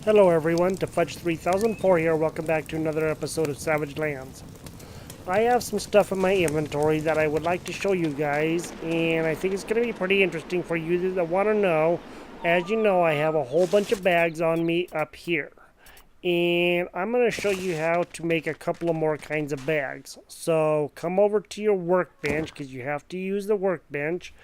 Hello everyone, Fudge 3004 here. Welcome back to another episode of Savage Lands. I have some stuff in my inventory that I would like to show you guys, and I think it's going to be pretty interesting for you that want to know. As you know, I have a whole bunch of bags on me up here. And I'm going to show you how to make a couple of more kinds of bags. So come over to your workbench, because you have to use the workbench,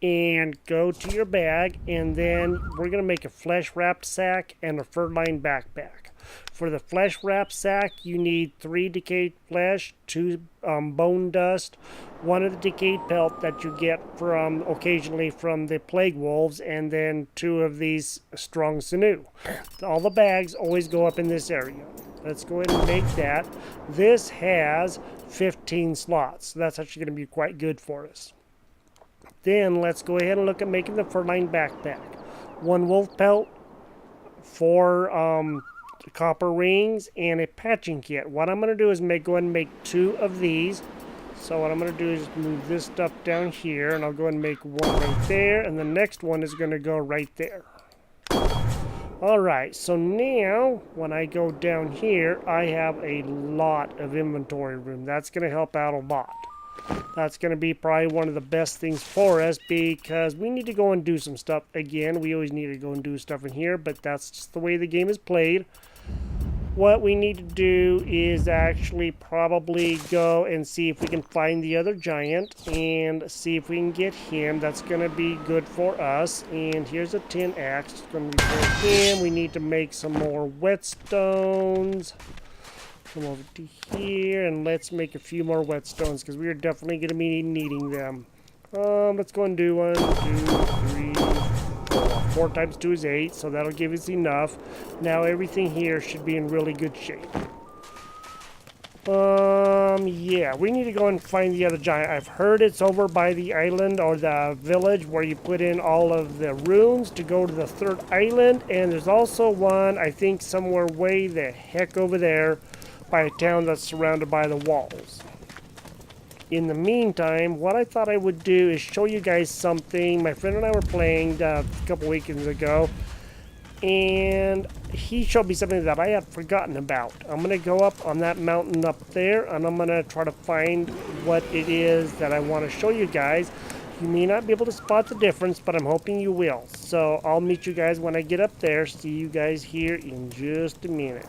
and go to your bag, and then we're going to make a flesh wrapped sack and a fur-lined backpack. For the flesh wrapped sack, you need 3 decayed flesh, 2 bone dust, 1 of the decayed pelt that you get from occasionally from the plague wolves, and then 2 of these strong sinew. All the bags always go up in this area. Let's go ahead and make that. This has 15 slots, so that's actually going to be quite good for us. Then let's go ahead and look at making the fur-lined backpack. 1 wolf pelt, 4 copper rings, and a patching kit. What I'm going to do is go ahead and make 2 of these. So what I'm going to do is move this stuff down here, and I'll go ahead and make 1 right there, and the next one is going to go right there. Alright, so now when I go down here, I have a lot of inventory room. That's going to help out a lot. That's going to be probably one of the best things for us, because we need to go and do some stuff again. We always need to go and do stuff in here, but that's just the way the game is played. What we need to do is actually probably go and see if we can find the other giant and see if we can get him. That's going to be good for us. And here's a tin axe. It's going to be for him. We need to make some more whetstones. Come over to here, and let's make a few more whetstones, because we are definitely going to be needing them. Let's go and do 1, 2, 3, 4. 4 times 2 is 8, so that'll give us enough. Now everything here should be in really good shape. Yeah, we need to go and find the other giant. I've heard it's over by the island or the village where you put in all of the runes to go to the 3rd island, and there's also one, I think, somewhere way the heck over there by a town that's surrounded by the walls. In the meantime, what I thought I would do is show you guys something. My friend and I were playing a couple weekends ago, and he showed me something that I had forgotten about. I'm going to go up on that mountain up there, and I'm going to try to find what it is that I want to show you guys. You may not be able to spot the difference, but I'm hoping you will. So I'll meet you guys when I get up there. See you guys here in just a minute.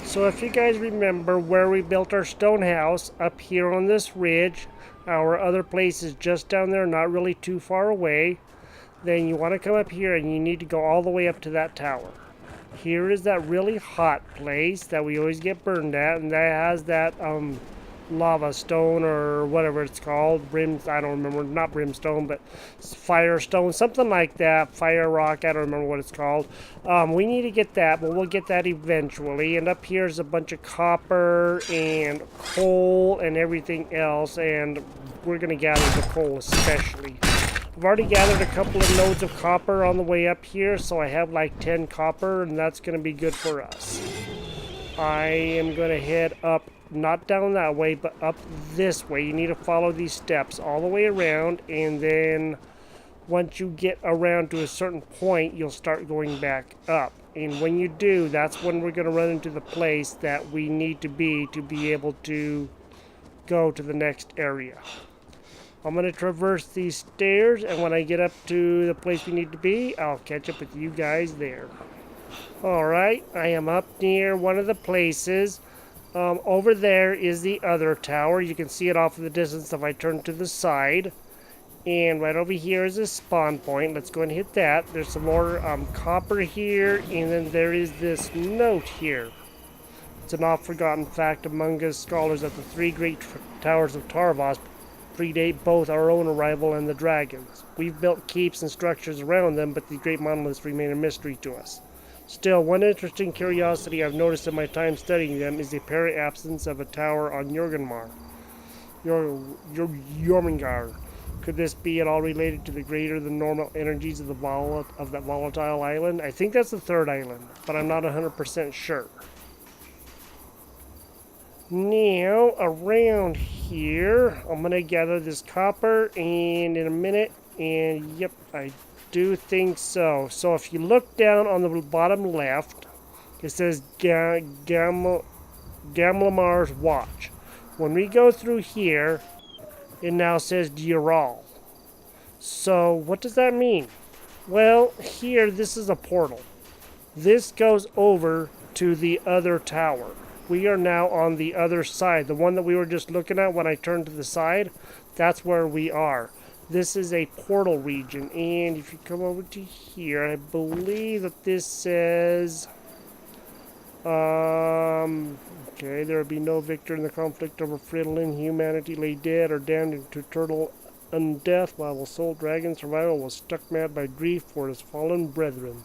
So if you guys remember where we built our stone house, up here on this ridge, our other place is just down there, not really too far away, then you want to come up here and you need to go all the way up to that tower. Here is that really hot place that we always get burned at, and that has that lava stone or whatever it's called. I don't remember, not brimstone, but firestone, something like that. Fire rock, I don't remember what it's called. We need to get that, but we'll get that eventually. And up here's a bunch of copper and coal and everything else, and we're going to gather the coal especially. I've already gathered a couple of nodes of copper on the way up here, so I have like 10 copper, and that's going to be good for us. I am going to head up, not down that way, but up this way. You need to follow these steps all the way around, and then once you get around to a certain point, you'll start going back up. And when you do, that's when we're going to run into the place that we need to be able to go to the next area. I'm going to traverse these stairs, and when I get up to the place we need to be, I'll catch up with you guys there. Alright, I am up near one of the places. Over there is the other tower. You can see it off in the distance if I turn to the side. And right over here is a spawn point. Let's go and hit that. There's some more copper here, and then there is this note here. It's an oft-forgotten fact among us scholars that the 3 great towers of Tarvos predate both our own arrival and the dragons. We've built keeps and structures around them, but these great monoliths remain a mystery to us. Still, one interesting curiosity I've noticed in my time studying them is the apparent absence of a tower on Jorgenmar. Jormungandr. Could this be at all related to the greater than normal energies of that volatile island? I think that's the 3rd island, but I'm not 100% sure. Now, around here, I'm going to gather this copper, and in a minute, and yep, I do think so. So if you look down on the bottom left, it says Gamlamar's Watch. When we go through here, it now says Dural. So what does that mean? Well, here, this is a portal. This goes over to the other tower. We are now on the other side. The one that we were just looking at when I turned to the side, that's where we are. This is a portal region. And if you come over to here, I believe that this says... okay, there will be no victor in the conflict over Fridolin. Humanity lay dead or damned into eternal undeath, while the soul dragon survival was struck mad by grief for his fallen brethren.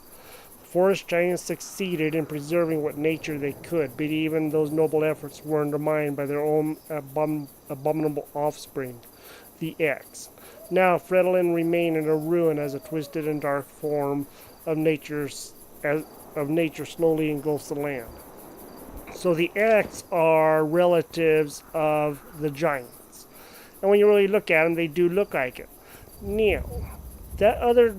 The forest giants succeeded in preserving what nature they could, but even those noble efforts were undermined by their own abominable offspring, the X. Now Fridolin remained in a ruin as a twisted and dark form of nature slowly engulfs the land. So the X are relatives of the giants. And when you really look at them, they do look like it. Now, that other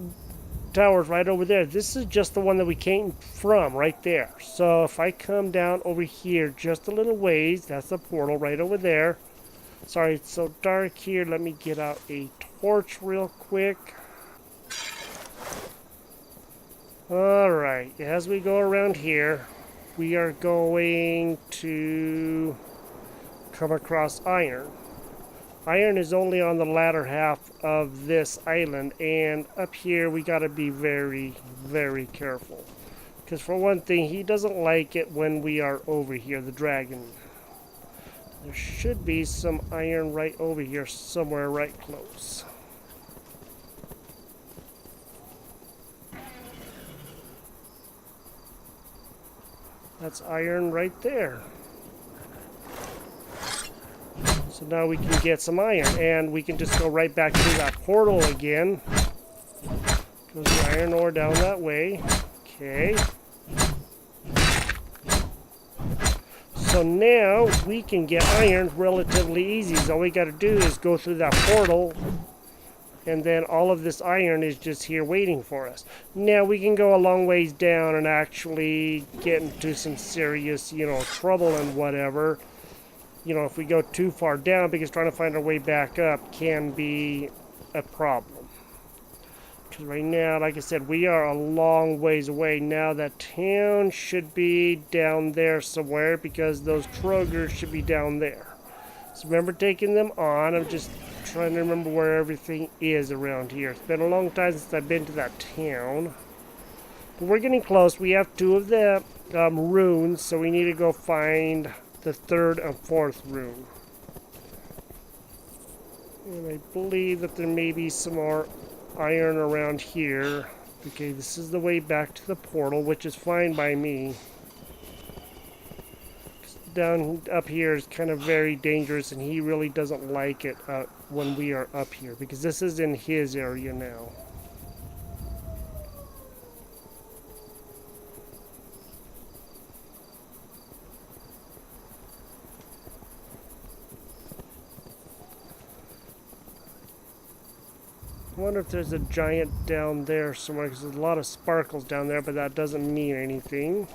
tower's right over there. This is just the one that we came from, right there. So if I come down over here just a little ways, that's the portal right over there. Sorry, it's so dark here. Let me get out a torch real quick. Alright, as we go around here, we are going to come across iron. Iron is only on the latter half of this island, and up here we got to be very, very careful. Because for one thing, he doesn't like it when we are over here, the dragon. There should be some iron right over here somewhere right close. That's iron right there. So now we can get some iron, and we can just go right back to that portal again. Goes the iron ore down that way. Okay. So now we can get iron relatively easy. So all we got to do is go through that portal, and then all of this iron is just here waiting for us. Now we can go a long ways down and actually get into some serious, trouble and whatever. If we go too far down, because trying to find our way back up can be a problem. Because right now, like I said, we are a long ways away. Now that town should be down there somewhere, because those Trogers should be down there. So remember taking them on. I'm just trying to remember where everything is around here. It's been a long time since I've been to that town. But we're getting close. We have 2 of the runes, so we need to go find the 3rd and 4th rune. And I believe that there may be some more iron around here. Okay, this is the way back to the portal, which is fine by me. Down up here is kind of very dangerous, and he really doesn't like it when we are up here, because this is in his area now. I wonder if there's a giant down there somewhere, because there's a lot of sparkles down there, but that doesn't mean anything.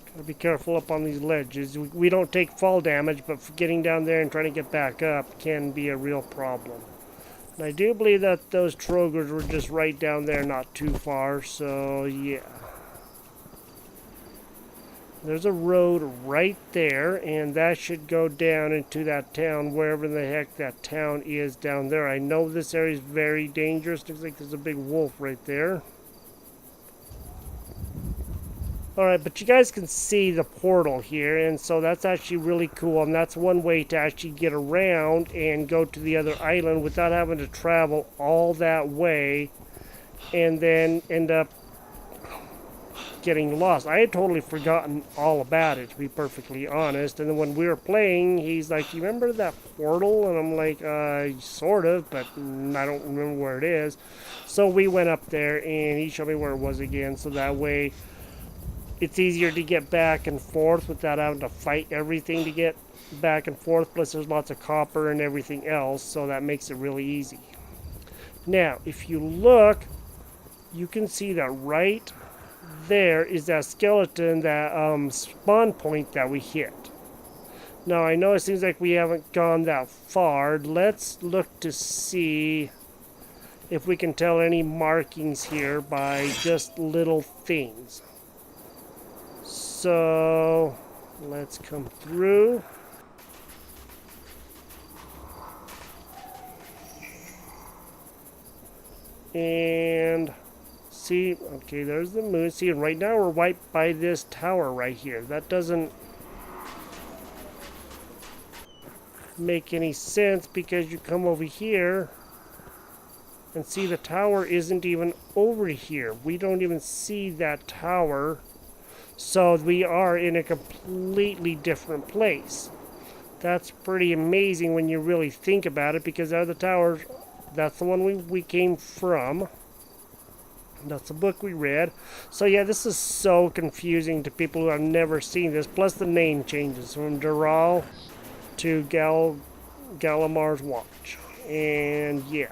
Gotta be careful up on these ledges. We don't take fall damage, but getting down there and trying to get back up can be a real problem. And I do believe that those Trogers were just right down there, not too far, so yeah. There's a road right there, and that should go down into that town, wherever the heck that town is down there. I know this area is very dangerous. Looks like there's a big wolf right there. Alright, but you guys can see the portal here, and so that's actually really cool, and that's one way to actually get around and go to the other island without having to travel all that way and then end up getting lost. I had totally forgotten all about it, to be perfectly honest. And then when we were playing, he's like, "You remember that portal?" And I'm like, sort of, but I don't remember where it is. So we went up there, and he showed me where it was again, so that way, it's easier to get back and forth without having to fight everything to get back and forth. Plus there's lots of copper and everything else, so that makes it really easy. Now, if you look, you can see that right there is that skeleton, that spawn point that we hit. Now, I know it seems like we haven't gone that far. Let's look to see if we can tell any markings here by just little things. So, let's come through. And see, okay, there's the moon. See, right now we're right by this tower right here. That doesn't make any sense because you come over here and see the tower isn't even over here. We don't even see that tower. So we are in a completely different place. That's pretty amazing when you really think about it, because out of the towers, that's the one we came from. That's the book we read. So yeah, this is so confusing to people who have never seen this. Plus the name changes from Dural to Galamar's Watch. And yeah.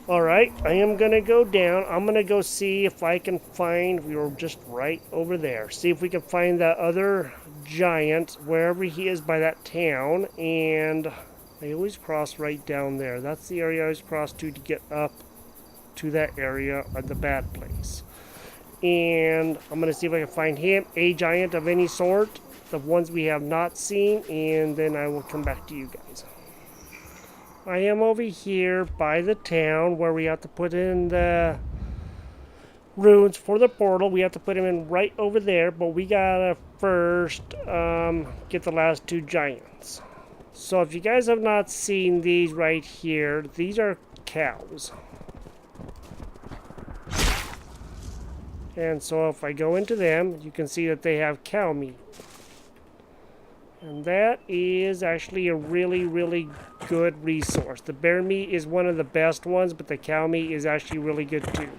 Alright, I am going to go down. I'm going to go see if I can find, we were just right over there. See if we can find that other giant, wherever he is by that town. And I always cross right down there. That's the area I always cross to get up to that area of the bad place. And I'm going to see if I can find him, a giant of any sort, the ones we have not seen, and then I will come back to you guys. I am over here by the town where we have to put in the runes for the portal. We have to put them in right over there, but we gotta first get the last two giants. So if you guys have not seen these right here, these are cows. And so if I go into them, you can see that they have cow meat. And that is actually a really, really good resource. The bear meat is one of the best ones, but the cow meat is actually really good too.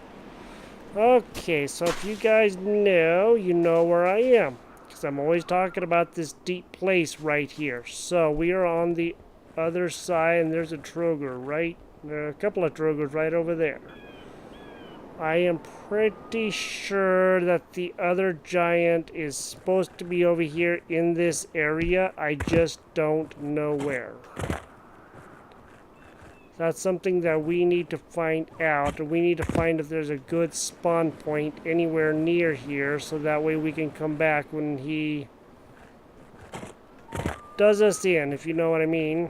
Okay, so if you guys know, you know where I am, because I'm always talking about this deep place right here. So we are on the other side, and there's a Troger right, there are a couple of Trogers right over there. I am pretty sure that the other giant is supposed to be over here in this area. I just don't know where. That's something that we need to find out. And we need to find if there's a good spawn point anywhere near here, so that way we can come back when he does us in, if you know what I mean.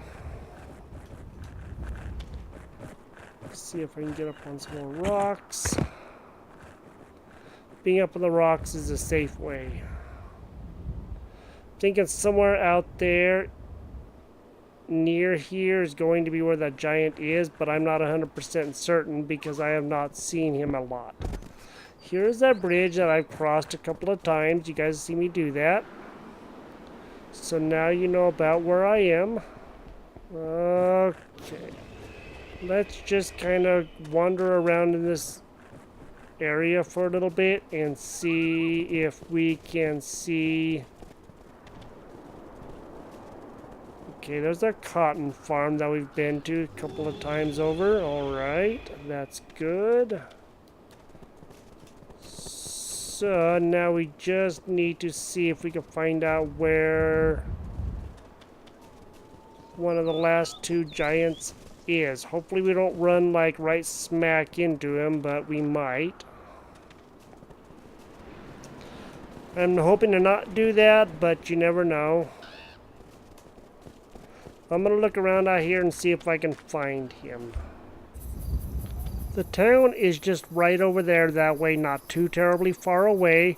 See if I can get up on some more rocks. Being up on the rocks is a safe way. Thinking somewhere out there near here is going to be where that giant is, but I'm not 100% certain because I have not seen him a lot. Here's that bridge that I've crossed a couple of times. You guys see me do that. So now you know about where I am. Okay. Let's just kind of wander around in this area for a little bit and see if we can see. Okay, there's a cotton farm that we've been to a couple of times over. Alright, that's good. So now we just need to see if we can find out where one of the last two giants is. Hopefully we don't run like right smack into him, but we might. I'm hoping to not do that, but you never know. I'm gonna look around out here and see if I can find him. The town is just right over there that way, not too terribly far away.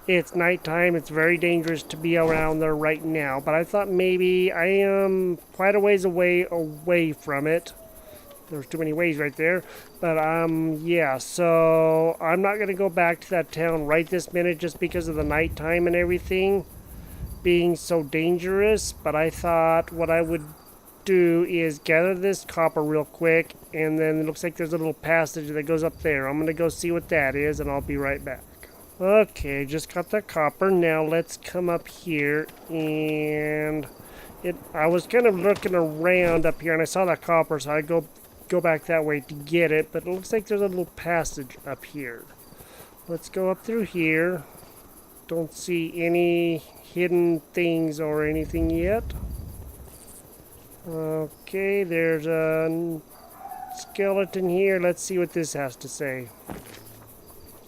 It's nighttime, it's very dangerous to be around there right now, but I thought maybe I am quite a ways away from it. There's too many ways right there. But yeah, so I'm not gonna go back to that town right this minute just because of the nighttime and everything being so dangerous. But I thought what I would do is gather this copper real quick, and then it looks like there's a little passage that goes up there. I'm gonna go see what that is, and I'll be right back. Okay, just got the copper. Now let's come up here and I was kind of looking around up here and I saw that copper, so I go back that way to get it, but it looks like there's a little passage up here. Let's go up through here. Don't see any hidden things or anything yet. Okay, there's a skeleton here. Let's see what this has to say.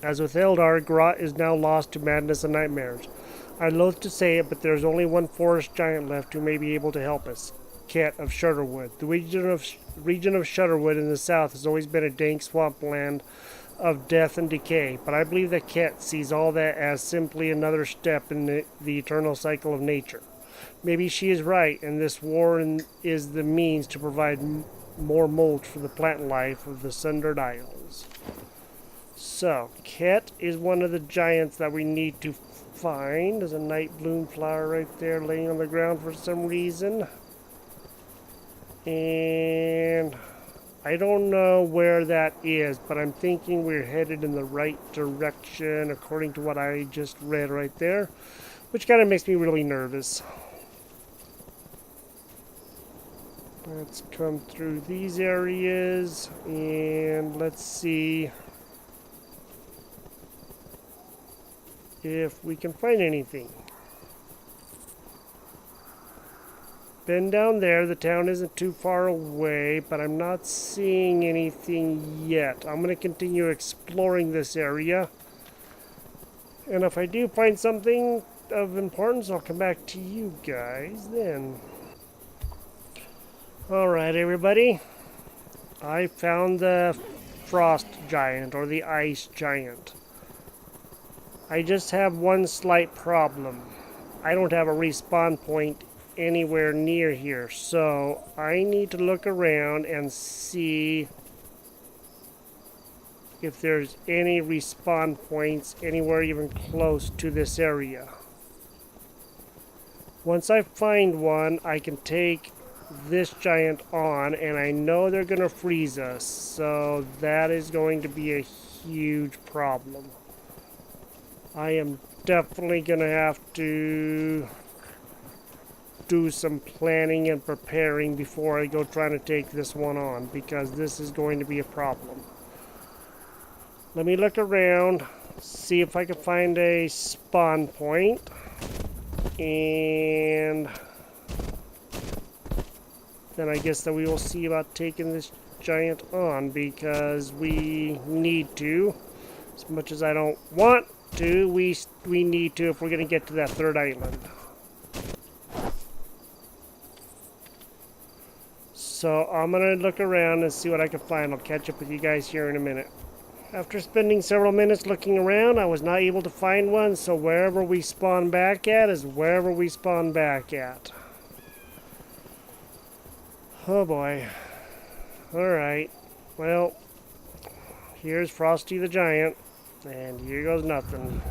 As with Eldar, Grot is now lost to madness and nightmares. I loathe to say it, but there's only one forest giant left who may be able to help us. Ket of Shudderwood. The region of Shudderwood in the south has always been a dank swampland of death and decay, but I believe that Ket sees all that as simply another step in the eternal cycle of nature. Maybe she is right, and this war is the means to provide more mulch for the plant life of the Sundered Isles. So, Ket is one of the giants that we need to find. There's a night bloom flower right there laying on the ground for some reason. And I don't know where that is, but I'm thinking we're headed in the right direction according to what I just read right there, which kind of makes me really nervous. Let's come through these areas and let's see if we can find anything. Been down there, the town isn't too far away, but I'm not seeing anything yet. I'm going to continue exploring this area, and if I do find something of importance, I'll come back to you guys then. Alright everybody, I found the frost giant, or the ice giant. I just have one slight problem. I don't have a respawn point anywhere near here, so I need to look around and see if there's any respawn points anywhere even close to this area. Once I find one, I can take this giant on, and I know they're gonna freeze us, so that is going to be a huge problem. I am definitely gonna have to do some planning and preparing before I go trying to take this one on, because this is going to be a problem. Let me look around, see if I can find a spawn point, and then I guess that we will see about taking this giant on, because we need to. As much as I don't want to, we need to if we're going to get to that third island. So I'm going to look around and see what I can find. I'll catch up with you guys here in a minute. After spending several minutes looking around, I was not able to find one, so wherever we spawn back at is wherever we spawn back at. Oh boy. Alright. Well, here's Frosty the Giant, and here goes nothing.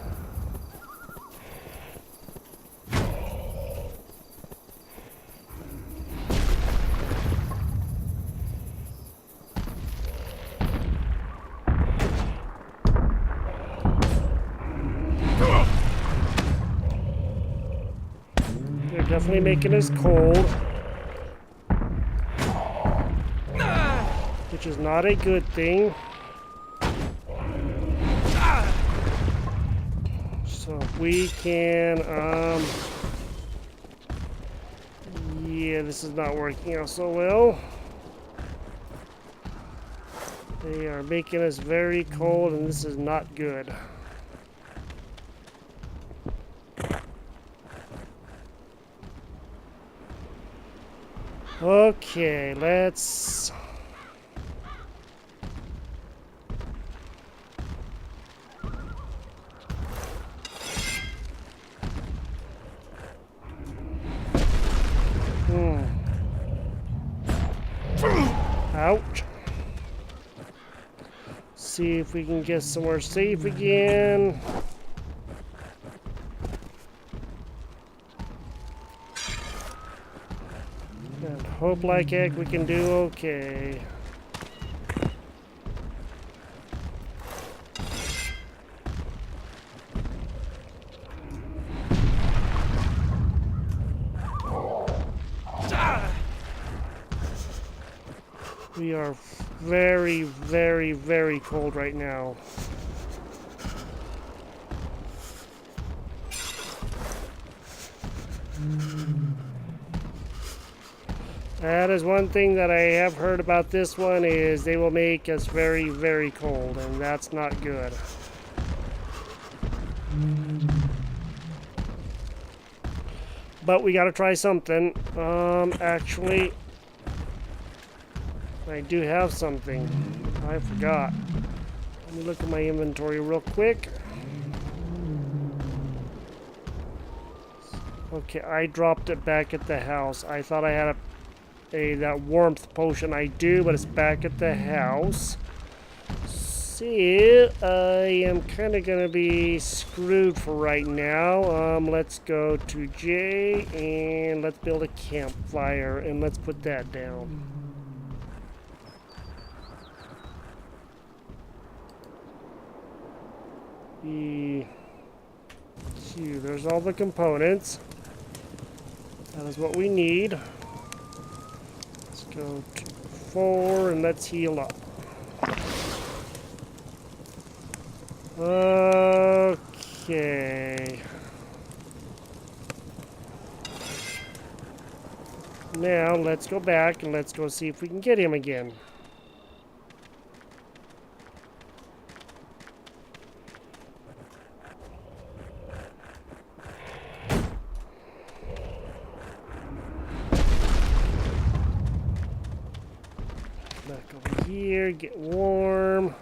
They're definitely making us cold, which is not a good thing. So if we can, yeah, this is not working out so well. They are making us very cold, and this is not good. Okay, let's... Ouch. See if we can get somewhere safe again. And hope like heck we can do okay. We are very, very, very cold right now. That is one thing that I have heard about this one is they will make us very, very cold, and that's not good. But we gotta try something. Actually, I do have something. I forgot. Let me look at my inventory real quick. Okay, I dropped it back at the house. I thought I had that warmth potion. I do, but it's back at the house. See, I am kind of gonna be screwed for right now. Let's go to J and let's build a campfire and let's put that down. Q, there's all the components. That is what we need. Let's go to 4 and let's heal up. Okay. Now let's go back and let's go see if we can get him again. Back over here, get warm.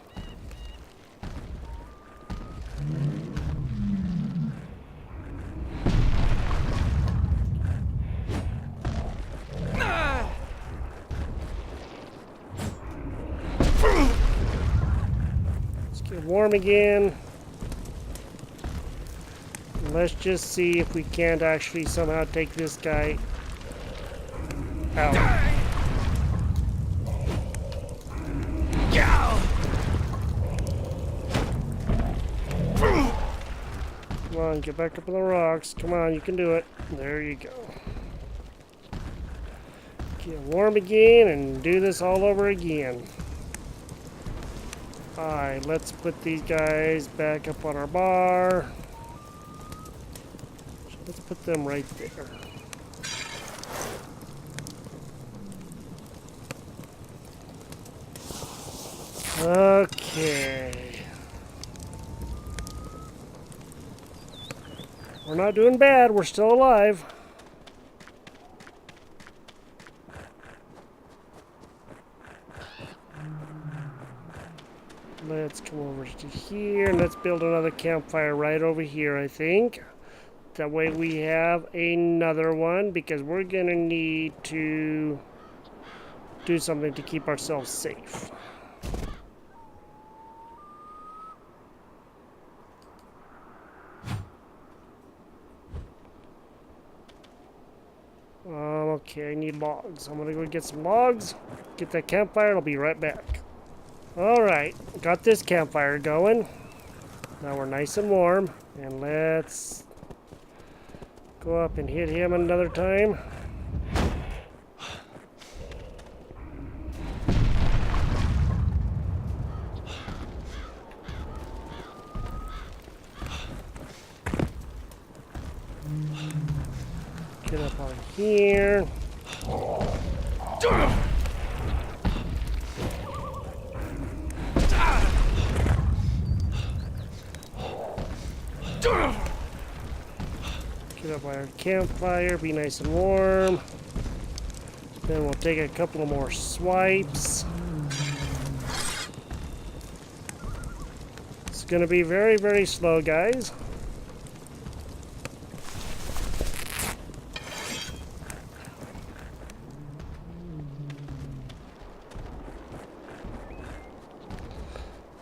Let's get warm again. Let's just see if we can't actually somehow take this guy out. Come on, get back up on the rocks. Come on, you can do it. There you go. Get warm again and do this all over again. Alright, let's put these guys back up on our bar. Let's put them right there. Okay. We're not doing bad. We're still alive. Let's come over to here and let's build another campfire right over here, I think. That way we have another one because we're gonna need to do something to keep ourselves safe. Okay, I need logs. I'm gonna go get some logs, get that campfire, I'll be right back. Alright, got this campfire going. Now we're nice and warm, and let's go up and hit him another time. Get up on here. Get up by our campfire, be nice and warm. Then we'll take a couple of more swipes. It's going to be very, very slow, guys.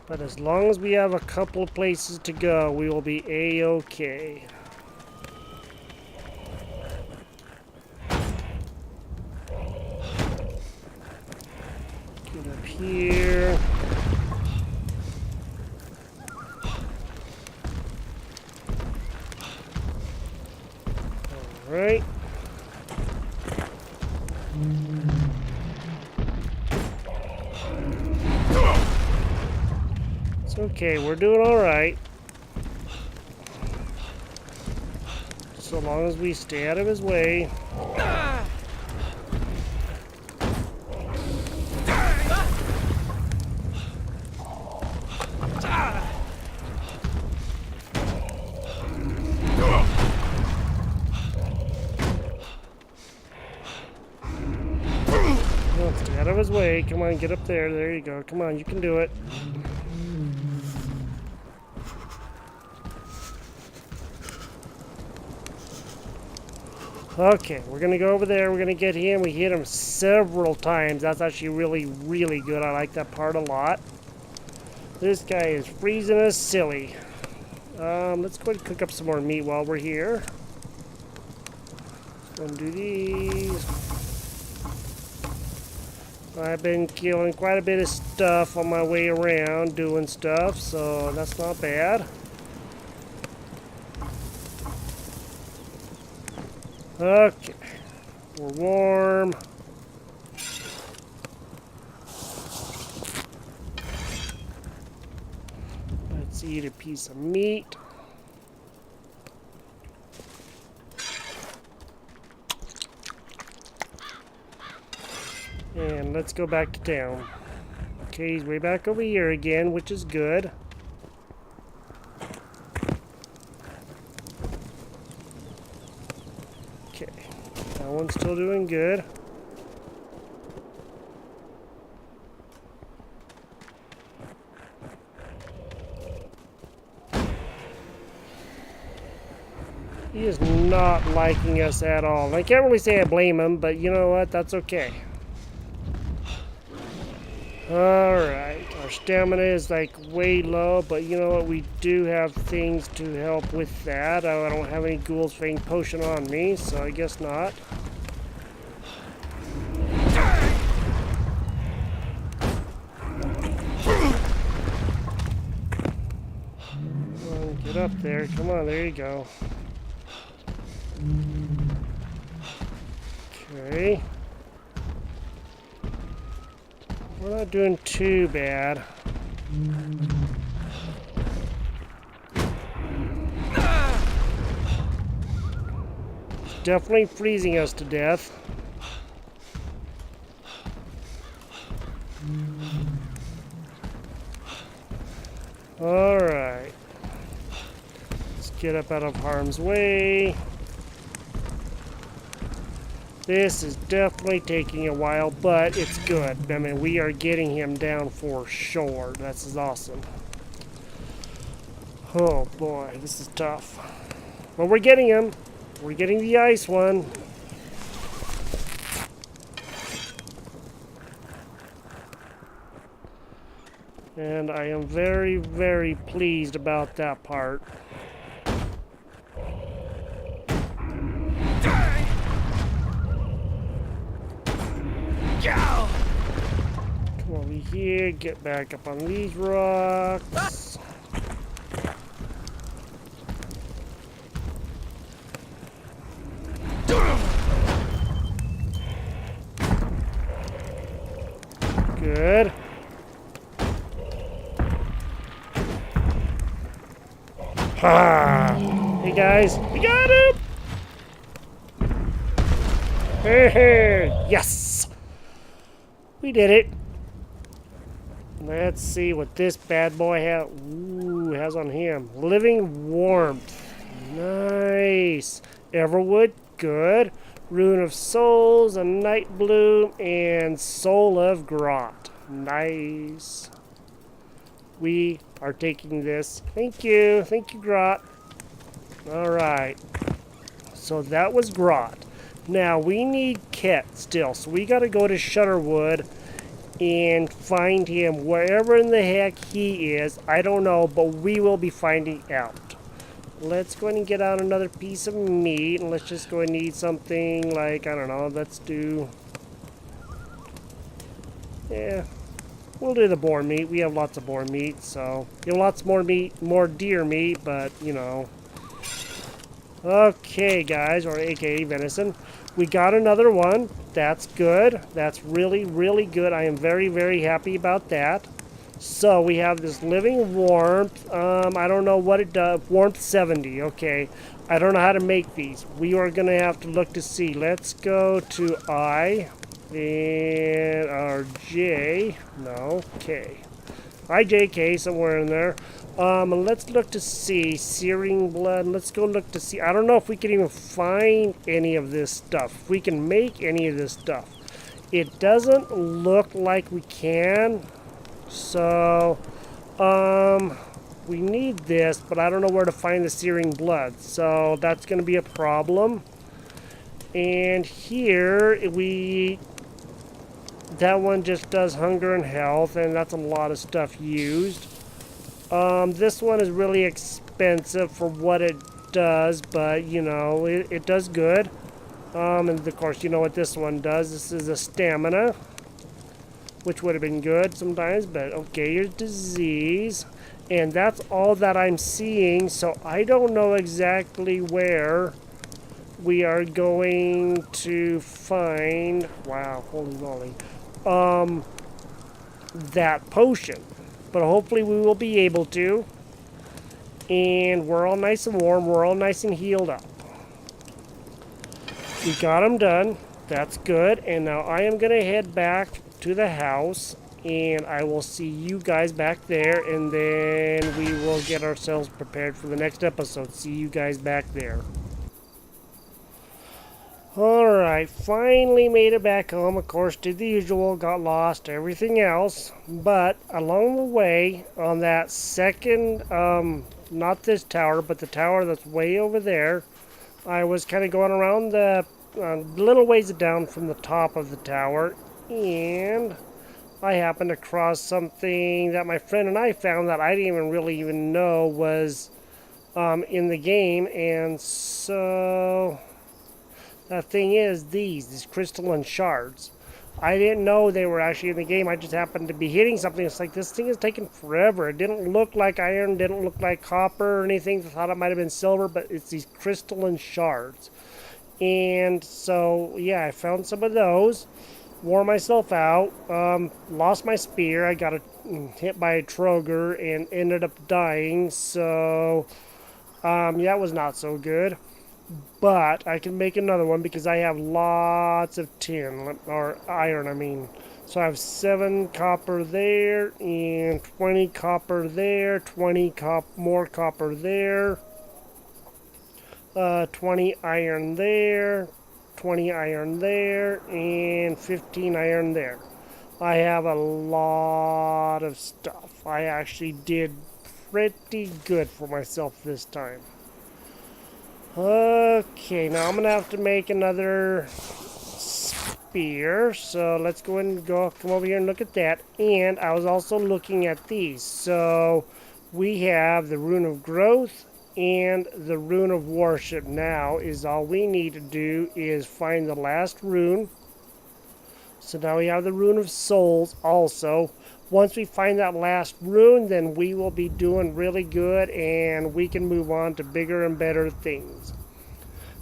But as long as we have a couple of places to go, we will be A-okay. Get up here. All right. It's okay, we're doing alright. So long as we stay out of his way. Stay out of his way. Come on, get up there. There you go. Come on, you can do it. Okay, we're going to go over there. We're going to get him. We hit him several times. That's actually really, really good. I like that part a lot. This guy is freezing us silly. Let's go ahead and cook up some more meat while we're here. Undo these. I've been killing quite a bit of stuff on my way around doing stuff, so that's not bad. Okay, we're warm. Let's eat a piece of meat. And let's go back to town. Okay, he's way back over here again, which is good. Okay, that one's still doing good. He is not liking us at all. I can't really say I blame him, but you know what? That's okay. Alright, our stamina is like way low, but you know what? We do have things to help with that. I don't have any Ghoul's Fang potion on me, so I guess not. Come on, get up there. Come on, there you go. Okay. We're not doing too bad. It's definitely freezing us to death. Alright. Let's get up out of harm's way. This is definitely taking a while, but it's good. I mean, we are getting him down for sure. This awesome. Oh boy, this is tough. But we're getting him. We're getting the ice one. And I am very, very pleased about that part. Come over here, get back up on these rocks. Good. Ha! Hey guys, we got him! Hey, yes! We did it. Let's see what this bad boy has on him. Living Warmth. Nice. Everwood, good. Rune of Souls, a Night Bloom, and Soul of Grot. Nice. We are taking this. Thank you. Thank you, Grot. Alright. So that was Grot. Now we need Ket still. So we got to go to Shutterwood and find him wherever in the heck he is. I don't know, but we will be finding out. Let's go ahead and get out another piece of meat. And let's just go ahead and eat something like, I don't know, let's do... Yeah. We'll do the boar meat. We have lots of boar meat, so... You have lots more meat, more deer meat, but, you know... Okay, guys, or aka venison. We got another one. That's good. That's really, really good. I am very, very happy about that. So we have this living warmth. I don't know what it does. Warmth 70. Okay. I don't know how to make these. We are going to have to look to see. Let's go to I and our J. No. K. IJK somewhere in there. Let's look to see searing blood. Let's go look to see. I don't know if we can even find any of this stuff. If we can make any of this stuff. It doesn't look like we can. So, we need this, but I don't know where to find the searing blood. So that's going to be a problem. And here that one just does hunger and health, and that's a lot of stuff used. This one is really expensive for what it does, but you know, it does good. And of course, you know what this one does. This is a stamina, which would have been good sometimes, but okay, here's disease. And that's all that I'm seeing, so I don't know exactly where we are going to find, wow, holy moly, that potion. But hopefully we will be able to. And we're all nice and warm, we're all nice and healed up. We got them done, that's good. And now I am gonna head back to the house, and I will see you guys back there, and then we will get ourselves prepared for the next episode. See you guys back there. Alright, finally made it back home. Of course, did the usual, got lost, everything else. But along the way, on that second, not this tower, but the tower that's way over there, I was kind of going around the little ways down from the top of the tower, and I happened to cross something that my friend and I found that I didn't even know was in the game. And so the thing is, these crystalline shards, I didn't know they were actually in the game. I just happened to be hitting something. It's like, this thing is taking forever. It didn't look like iron, didn't look like copper or anything. I thought it might have been silver, but it's these crystalline shards. And so, yeah, I found some of those, wore myself out, lost my spear. I got hit by a Troger and ended up dying. So, yeah, that was not so good. But I can make another one because I have lots of tin, or iron, I mean. So I have 7 copper there, and 20 copper there, 20 more copper there, 20 iron there, 20 iron there, and 15 iron there. I have a lot of stuff. I actually did pretty good for myself this time. Okay, now I'm going to have to make another spear. So let's go and come over here and look at that. And I was also looking at these. So we have the Rune of Growth and the Rune of Worship. Now is all we need to do is find the last rune. So now we have the Rune of Souls also. Once we find that last rune, then we will be doing really good, and we can move on to bigger and better things.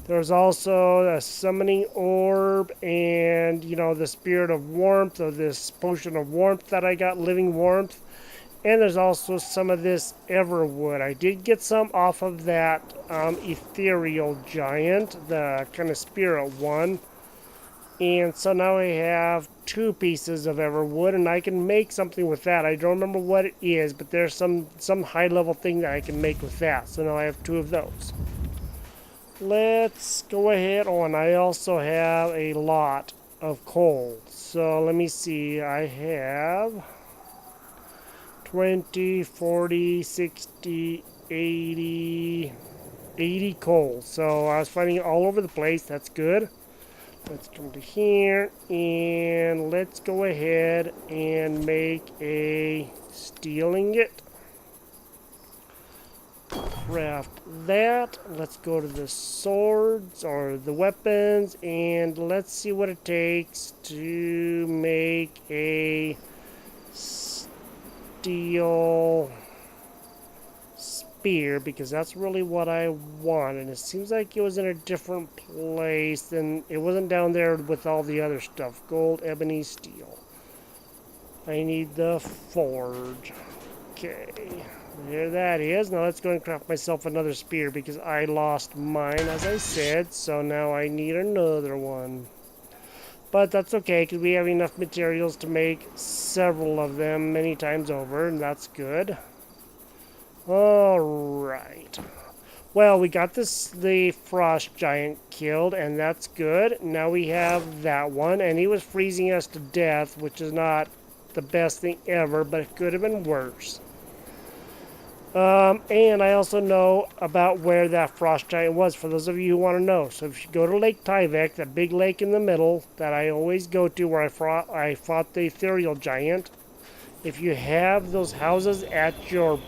There's also a summoning orb, and you know, the spirit of warmth, or this potion of warmth that I got, living warmth. And there's also some of this everwood. I did get some off of that ethereal giant, the kind of spirit one. And so now I have 2 pieces of everwood, and I can make something with that. I don't remember what it is, but there's some high level thing that I can make with that. So now I have 2 of those. Let's go ahead. Oh, and I also have a lot of coal. So let me see. I have 20, 40, 60, 80 coal. So I was finding it all over the place. That's good. Let's come to here, and let's go ahead and make a steel ingot. Craft that. Let's go to the swords, or the weapons, and let's see what it takes to make a steel spear, because that's really what I want. And it seems like it was in a different place, and it wasn't down there with all the other stuff. Gold, ebony, steel. I need the forge. Okay, there that is. Now let's go and craft myself another spear because I lost mine, as I said. So now I need another one. But that's okay because we have enough materials to make several of them many times over, and that's good. Alright. Well, we got the frost giant killed, and that's good. Now we have that one, and he was freezing us to death, which is not the best thing ever, but it could have been worse. And I also know about where that frost giant was, for those of you who want to know. So if you go to Lake Tyvek, that big lake in the middle that I always go to where I fought the ethereal giant, if you have those houses at your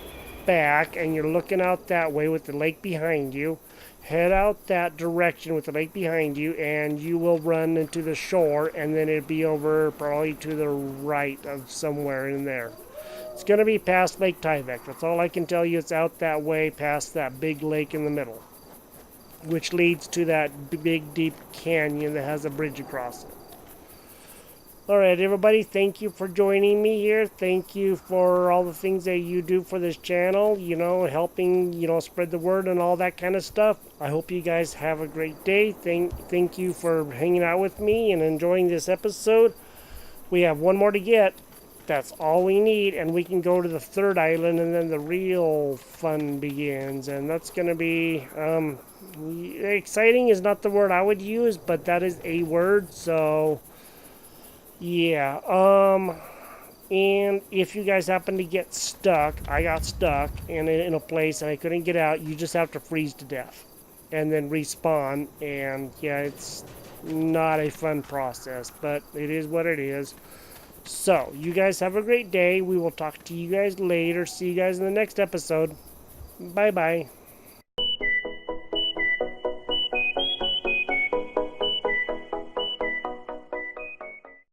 back and you're looking out that way with the lake behind you, head out that direction with the lake behind you and you will run into the shore, and then it'll be over probably to the right of somewhere in there. It's going to be past Lake Tyvek. That's all I can tell you. It's out that way past that big lake in the middle, which leads to that big deep canyon that has a bridge across it. Alright, everybody, thank you for joining me here. Thank you for all the things that you do for this channel, helping, spread the word and all that kind of stuff. I hope you guys have a great day. Thank you for hanging out with me and enjoying this episode. We have one more to get. That's all we need, and we can go to the third island, and then the real fun begins. And that's going to be, exciting is not the word I would use, but that is a word, so... yeah, and if you guys happen to get stuck, I got stuck in a place and I couldn't get out, you just have to freeze to death and then respawn, and yeah, it's not a fun process, but it is what it is. So, you guys have a great day. We will talk to you guys later. See you guys in the next episode. Bye-bye.